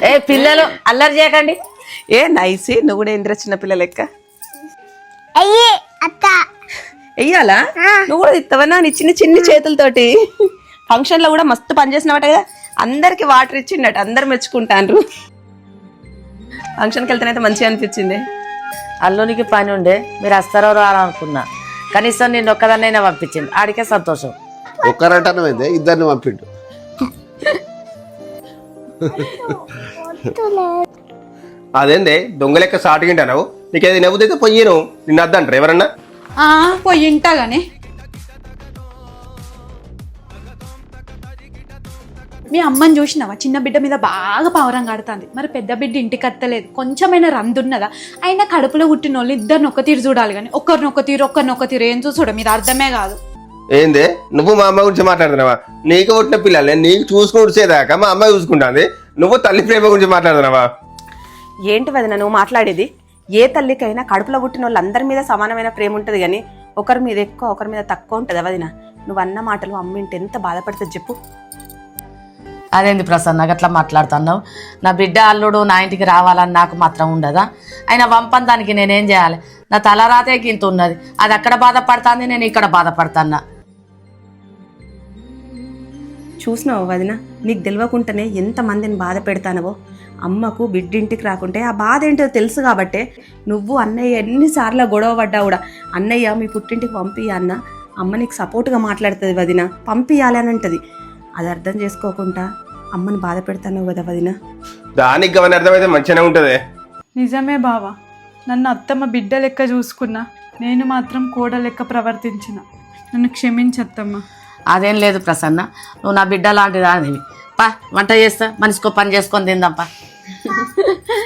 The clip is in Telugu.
ఏ పిల్లలు అల్లరి చేయకండి. ఏ నైసి నువ్వు కూడా ఇంద్ర చిన్న పిల్ల లెక్క వెయ్యాలా? నువ్వు కూడా ఇస్తావన్నా నీ చిన్న చిన్ని చేతులతోటి. ఫంక్షన్ లో కూడా మస్తు పని చేసినవాట కదా, అందరికి వాటర్ ఇచ్చిండట, అందరు మెచ్చుకుంటాండ్రు. ఫంక్షన్కి వెళ్తేనైతే మంచిగా అనిపించింది. అల్లునికి పని ఉండే మీరు వస్తారో రారో అనుకున్నా, కనీసం నేను ఒక్కదాన్నైనా పంపించింది, ఆడికే సంతోషం. ఒక్కరంటే ఇద్దరిని పంపిండు. అదేందే దొంగ లెక్క సాటుగింటావు? నీకేది నవ్వుదైతే పొయ్యేను, నిన్ను అద్దంటారు ఎవరన్నా? పోయి ఇంటాగానే. మీ అమ్మని చూసినావా? చిన్న బిడ్డ మీద బాగా పావురం కడుతుంది. మరి పెద్ద బిడ్డ ఇంటికి అత్తలేదు, కొంచెమైనా రందున్నదా? అయినా కడుపులో పుట్టిన వాళ్ళు ఇద్దరిని ఒక తీరు చూడాలి కానీ ఒకరినొక తీరు ఏం చూసుడు మీరు అర్థమే కాదు. ఏందే నువ్వు మా అమ్మ గురించి మాట్లాడుతున్నావా? నీకు పుట్టిన పిల్లల్ని నీకు చూసుకుంటేదాకా మా అమ్మ చూసుకుంటాంది, నువ్వు తల్లి ప్రేమ గురించి మాట్లాడుతున్నావా? ఏంటి వదిన నువ్వు మాట్లాడేది? ఏ తల్లికైనా కడుపులో పుట్టిన వాళ్ళు అందరి మీద సమానమైన ప్రేమ ఉంటుంది కానీ ఒకరి మీద ఎక్కువ ఒకరి మీద తక్కువ ఉంటుంది వదిన. నువ్వు అన్న మాటలు అమ్మింటి ఎంత బాధపడుతుంది చెప్పు. అదేంది ప్రసన్న అట్లా మాట్లాడుతున్నావు? నా బిడ్డ అల్లుడు నా ఇంటికి రావాలని నాకు మాత్రం ఉండదా? ఆయన వంపని దానికి నేనేం చేయాలి? నా తలరాతే గింత ఉన్నది, అది అక్కడ బాధపడుతుంది, నేను ఇక్కడ బాధపడుతున్నా. చూసినావు వదిన, నీకు తెలియకుండానే ఎంతమందిని బాధ పెడతానవో. అమ్మకు బిడ్డింటికి రాకుంటే ఆ బాధ ఏంటో తెలుసు కాబట్టే నువ్వు అన్నయ్య ఎన్నిసార్లు గొడవ పడ్డా కూడా అన్నయ్య మీ పుట్టింటికి పంపియ్య అన్న, అమ్మ నీకు సపోర్ట్గా మాట్లాడుతుంది వదిన, పంపియాలి అని అంటది. అది అర్థం చేసుకోకుండా అమ్మని బాధ పెడతాను కదా వదిన. దానికి గమని అర్థమైతే మంచిగానే ఉంటుంది. నిజమే బావా, నన్ను అత్తమ్మ బిడ్డ లెక్క చూసుకున్నా, నేను మాత్రం కోడ లెక్క ప్రవర్తించిన. నన్ను క్షమించత్తమ్మ. అదేం లేదు ప్రసన్న, నువ్వు నా బిడ్డ లాంటిదా? పా వంట చేస్తా, మనిషికో పని చేసుకొని తిందాంపా.